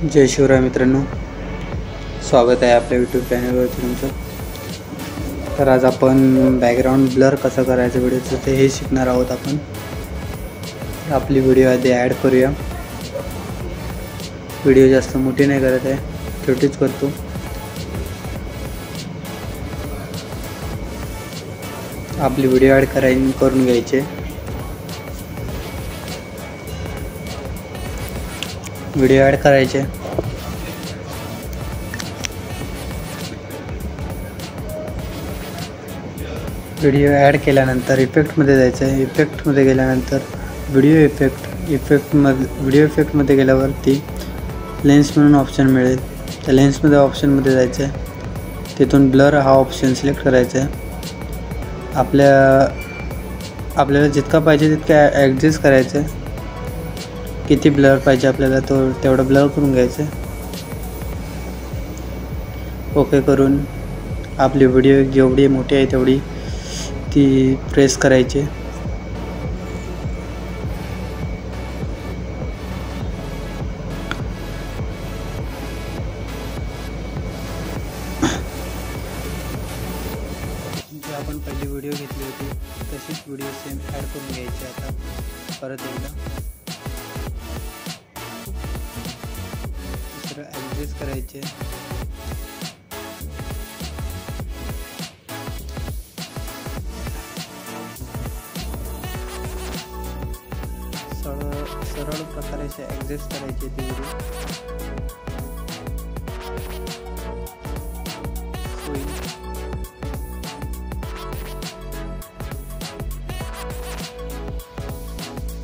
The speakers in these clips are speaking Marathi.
जय शिवराय मित्रांनो, स्वागत आहे आपल्या यूट्यूब चॅनलवरती तुमचं। तर आज आपण बॅकग्राऊंड ब्लर कसं करायचं व्हिडिओचं ते हे शिकणार आहोत। आपण आपली व्हिडिओ आधी ॲड करूया। व्हिडिओ जास्त मोठी नाही करत आहे, छोटीच करतो। आपली व्हिडिओ ॲड करून घ्यायचे। व्हिडिओ ॲड करायचे। व्हिडिओ ॲड केल्यानंतर इफेक्टमध्ये जायचं आहे। इफेक्टमध्ये गेल्यानंतर व्हिडिओ इफेक्टमध्ये गेल्यावरती लेन्स म्हणून ऑप्शन मिळेल। त्या लेन्समध्ये ऑप्शनमध्ये जायचं आहे। तिथून ब्लर हा ऑप्शन सिलेक्ट करायचा आहे। आपल्याला जितका पाहिजे तितका ॲडजस्ट करायचं आहे। किती ब्लर पाहिजे आपल्याला तेवढा ब्लर करून घ्यायचं आहे। ओके करून आपली व्हिडिओ जेवढी मोठी आहे तेवढी ती प्रेस करायची। जी आपण पहिली व्हिडिओ घेतली होती तशीच व्हिडिओ सेम ॲड करून घ्यायची। आता परत एकदा दुसरं ॲडजस्ट करायचे। सरळ प्रकारे ॲडजस्ट करायचे ती व्हिडिओ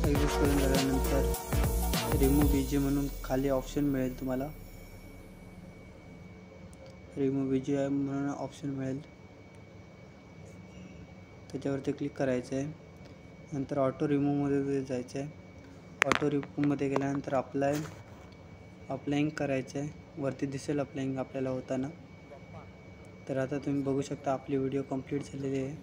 ॲडजस्ट करून झाल्यानंतर रिमूव्ह बीजी म्हणून खाली ऑप्शन मिळेल। तुम्हाला रिमूव्ह बीजी म्हणून ऑप्शन मिळेल, त्याच्यावरती क्लिक करायचं आहे। नंतर ऑटो रिमूव्हमध्ये जायचं आहे। ऑटो रिमूव्हमध्ये गेल्यानंतर अप्लाइंग करायचं आहे। वरती दिसेल अप्लाइंग आपल्याला होताना। तर आता तुम्ही बघू शकता आपली व्हिडिओ कंप्लीट झालेली आहे।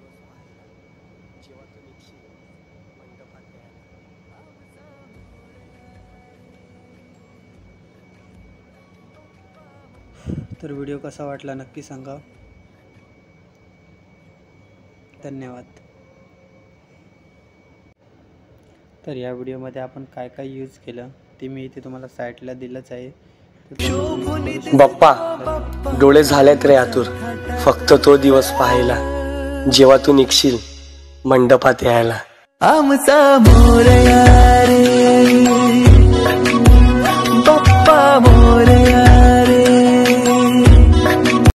तर व्हिडिओ कसा वाटला नक्की सांगा। धन्यवाद। तर या व्हिडिओमध्ये आपण काय काय यूज केलं ते मी इथे तुम्हाला साईटला दिलंच आहे। बाप्पा डोळे झालेत रे आतुर, फक्त तो दिवस पाहायला जेव्हा तू निघशील मंडपात यायला। आमचा मोरया रे